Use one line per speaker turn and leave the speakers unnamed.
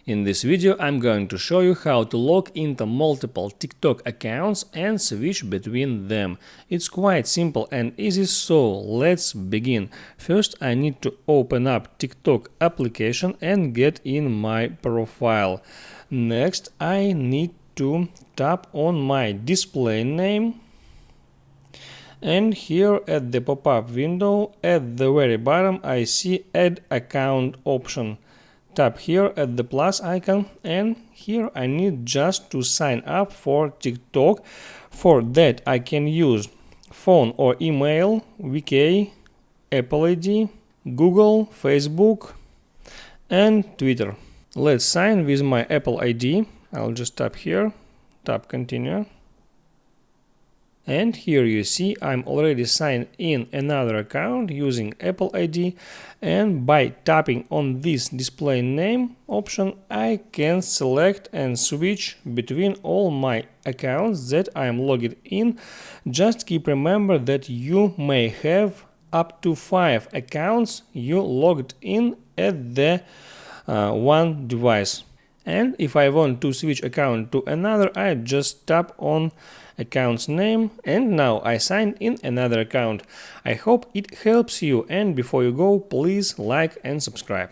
In this video, I'm going to show you how to log into multiple TikTok accounts and switch between them. It's quite simple and easy, so let's begin. First, I need to open up TikTok application and get in my profile. Next, I need to tap on my display name. And here at the pop-up window, at the very bottom, I see Add Account option. Tap here at the plus icon, and here I need just to sign up for TikTok. For that I can use phone or email, VK, Apple ID, Google, Facebook and Twitter. Let's sign with my Apple ID. I'll just tap here, tap continue. And here you see I'm already signed in another account using Apple ID, and by tapping on this display name option I can select and switch between all my accounts that I am logged in. Just keep remember that you may have up to 5 accounts you logged in at the one device. And if I want to switch account to another, I just tap on account's name, and now I signed in another account. I hope it helps you, and before you go, please like and subscribe.